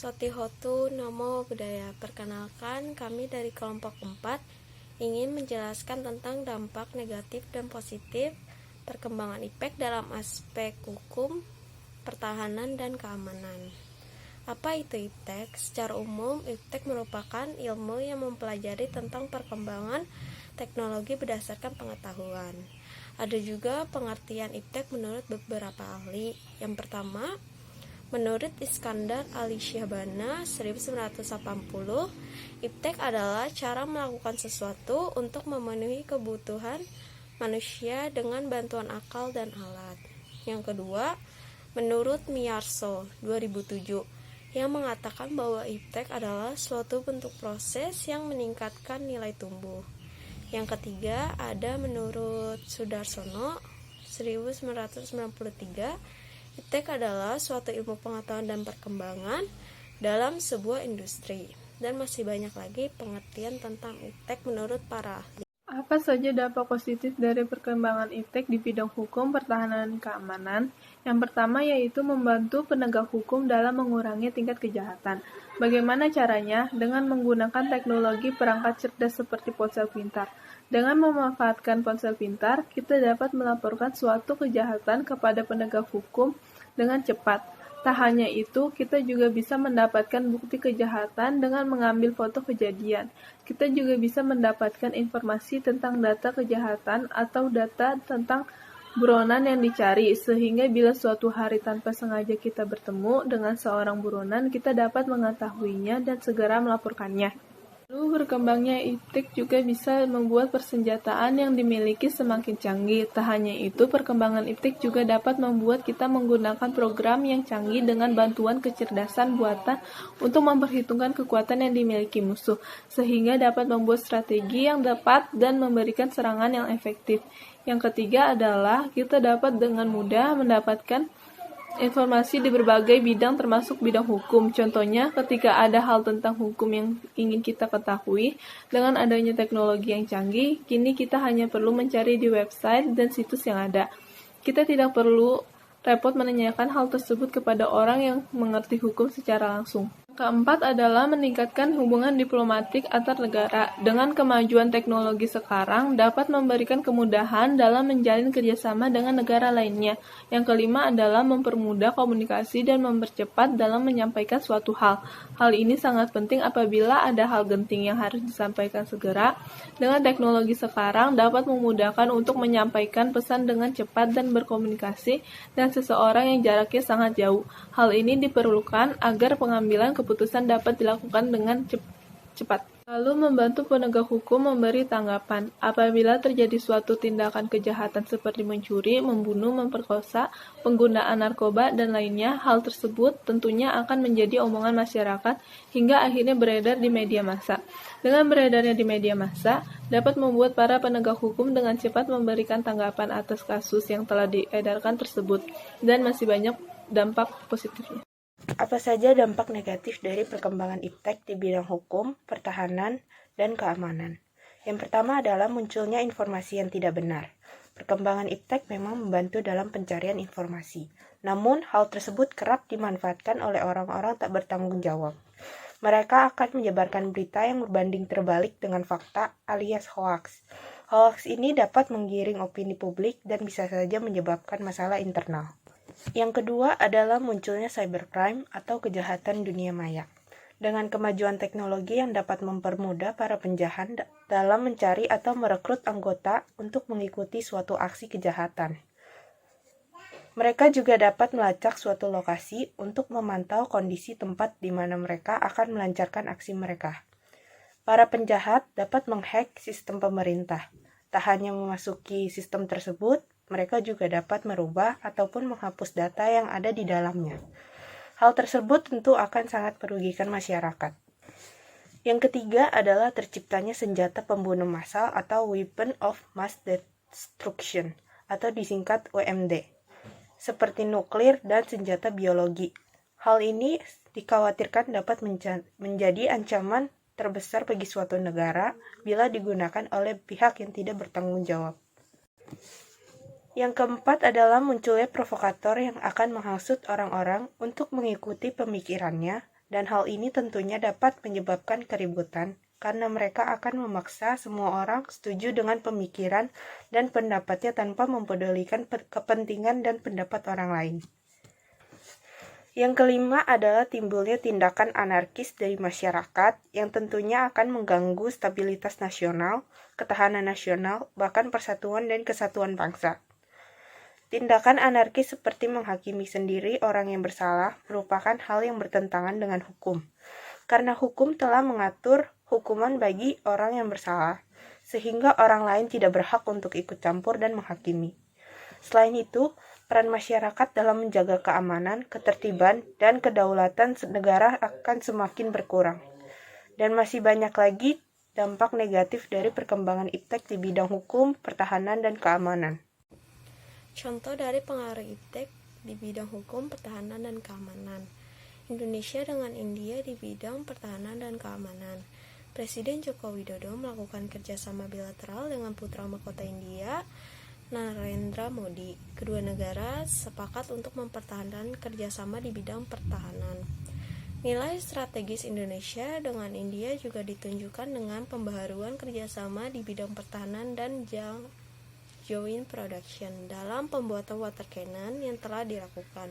Sotihotu Namo Buddhaya. Perkenalkan, kami dari kelompok 4 ingin menjelaskan tentang dampak negatif dan positif perkembangan IPTEK dalam aspek hukum, pertahanan, dan keamanan. Apa itu IPTEK? Secara umum, IPTEK merupakan ilmu yang mempelajari tentang perkembangan teknologi berdasarkan pengetahuan. Ada juga pengertian IPTEK menurut beberapa ahli. Yang pertama, menurut Iskandar Alishabana 1980, IPTEK adalah cara melakukan sesuatu untuk memenuhi kebutuhan manusia dengan bantuan akal dan alat. Yang kedua, menurut Miyarso 2007, yang mengatakan bahwa IPTEK adalah suatu bentuk proses yang meningkatkan nilai tumbuh. Yang ketiga, ada menurut Sudarsono 1993, IPTEK adalah suatu ilmu pengetahuan dan perkembangan dalam sebuah industri. Dan masih banyak lagi pengertian tentang IPTEK menurut para ahli. Apa saja dampak positif dari perkembangan IPTEK di bidang hukum, pertahanan, dan keamanan? Yang pertama yaitu membantu penegak hukum dalam mengurangi tingkat kejahatan. Bagaimana caranya? Dengan menggunakan teknologi perangkat cerdas seperti ponsel pintar. Dengan memanfaatkan ponsel pintar, kita dapat melaporkan suatu kejahatan kepada penegak hukum dengan cepat. Tak hanya itu, kita juga bisa mendapatkan bukti kejahatan dengan mengambil foto kejadian. Kita juga bisa mendapatkan informasi tentang data kejahatan atau data tentang buronan yang dicari, sehingga bila suatu hari tanpa sengaja kita bertemu dengan seorang buronan, kita dapat mengetahuinya dan segera melaporkannya. Lalu berkembangnya IPTEK juga bisa membuat persenjataan yang dimiliki semakin canggih. Tak hanya itu, perkembangan IPTEK juga dapat membuat kita menggunakan program yang canggih dengan bantuan kecerdasan buatan untuk memperhitungkan kekuatan yang dimiliki musuh, sehingga dapat membuat strategi yang tepat dan memberikan serangan yang efektif. Yang ketiga adalah kita dapat dengan mudah mendapatkan informasi di berbagai bidang termasuk bidang hukum. Contohnya, ketika ada hal tentang hukum yang ingin kita ketahui, dengan adanya teknologi yang canggih, kini kita hanya perlu mencari di website dan situs yang ada. Kita tidak perlu repot menanyakan hal tersebut kepada orang yang mengerti hukum secara langsung. Keempat adalah meningkatkan hubungan diplomatik antar negara. Dengan kemajuan teknologi sekarang dapat memberikan kemudahan dalam menjalin kerjasama dengan negara lainnya. Yang kelima adalah mempermudah komunikasi dan mempercepat dalam menyampaikan suatu hal. Hal ini sangat penting apabila ada hal genting yang harus disampaikan segera. Dengan teknologi sekarang dapat memudahkan untuk menyampaikan pesan dengan cepat dan berkomunikasi dengan seseorang yang jaraknya sangat jauh. Hal ini diperlukan agar pengambilan keputusan dapat dilakukan dengan cepat. Lalu membantu penegak hukum memberi tanggapan. Apabila terjadi suatu tindakan kejahatan seperti mencuri, membunuh, memperkosa, penggunaan narkoba, dan lainnya, hal tersebut tentunya akan menjadi omongan masyarakat hingga akhirnya beredar di media massa. Dengan beredarnya di media massa, dapat membuat para penegak hukum dengan cepat memberikan tanggapan atas kasus yang telah diedarkan tersebut, dan masih banyak dampak positifnya. Apa saja dampak negatif dari perkembangan IPTEK di bidang hukum, pertahanan, dan keamanan? Yang pertama adalah munculnya informasi yang tidak benar. Perkembangan IPTEK memang membantu dalam pencarian informasi. Namun, hal tersebut kerap dimanfaatkan oleh orang-orang tak bertanggung jawab. Mereka akan menyebarkan berita yang berbanding terbalik dengan fakta alias hoaks. Hoaks ini dapat menggiring opini publik dan bisa saja menyebabkan masalah internal. Yang kedua adalah munculnya cybercrime atau kejahatan dunia maya. Dengan kemajuan teknologi yang dapat mempermudah para penjahat dalam mencari atau merekrut anggota untuk mengikuti suatu aksi kejahatan. Mereka juga dapat melacak suatu lokasi untuk memantau kondisi tempat di mana mereka akan melancarkan aksi mereka. Para penjahat dapat menghack sistem pemerintah. Tak hanya memasuki sistem tersebut, mereka juga dapat merubah ataupun menghapus data yang ada di dalamnya. Hal tersebut tentu akan sangat merugikan masyarakat. Yang ketiga adalah terciptanya senjata pembunuh massal atau Weapon of Mass Destruction atau disingkat WMD, seperti nuklir dan senjata biologi. Hal ini dikhawatirkan dapat menjadi ancaman terbesar bagi suatu negara bila digunakan oleh pihak yang tidak bertanggung jawab. Yang keempat adalah munculnya provokator yang akan menghasut orang-orang untuk mengikuti pemikirannya dan hal ini tentunya dapat menyebabkan keributan karena mereka akan memaksa semua orang setuju dengan pemikiran dan pendapatnya tanpa mempedulikan kepentingan dan pendapat orang lain. Yang kelima adalah timbulnya tindakan anarkis dari masyarakat yang tentunya akan mengganggu stabilitas nasional, ketahanan nasional, bahkan persatuan dan kesatuan bangsa. Tindakan anarkis seperti menghakimi sendiri orang yang bersalah merupakan hal yang bertentangan dengan hukum, karena hukum telah mengatur hukuman bagi orang yang bersalah, sehingga orang lain tidak berhak untuk ikut campur dan menghakimi. Selain itu, peran masyarakat dalam menjaga keamanan, ketertiban, dan kedaulatan negara akan semakin berkurang. Dan masih banyak lagi dampak negatif dari perkembangan iptek di bidang hukum, pertahanan, dan keamanan. Contoh dari pengaruh iptek di bidang hukum, pertahanan, dan keamanan. Indonesia dengan India di bidang pertahanan dan keamanan. Presiden Joko Widodo melakukan kerjasama bilateral dengan putra mahkota India, Narendra Modi. Kedua negara sepakat untuk mempertahankan kerjasama di bidang pertahanan. Nilai strategis Indonesia dengan India juga ditunjukkan dengan pembaharuan kerjasama di bidang pertahanan dan joint production dalam pembuatan water cannon yang telah dilakukan,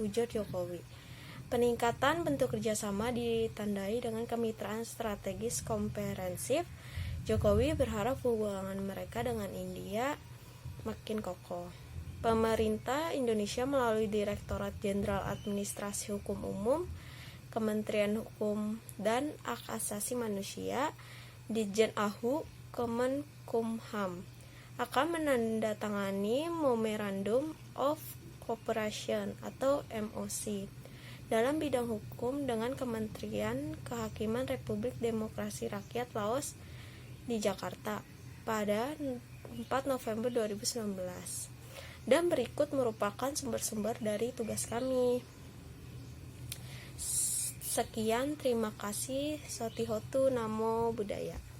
ujar Jokowi. Peningkatan bentuk kerjasama ditandai dengan kemitraan strategis komprehensif. Jokowi berharap hubungan mereka dengan India makin kokoh. Pemerintah Indonesia melalui Direktorat Jenderal Administrasi Hukum Umum, Kementerian Hukum dan Hak Asasi Manusia, Ditjen AHU, Kemenkumham, akan menandatangani Memorandum of Cooperation atau MOC dalam bidang hukum dengan Kementerian Kehakiman Republik Demokrasi Rakyat Laos di Jakarta pada 4 November 2019. Dan berikut merupakan sumber-sumber dari tugas kami. Sekian, terima kasih. Sotihotu Namo Buddhaya.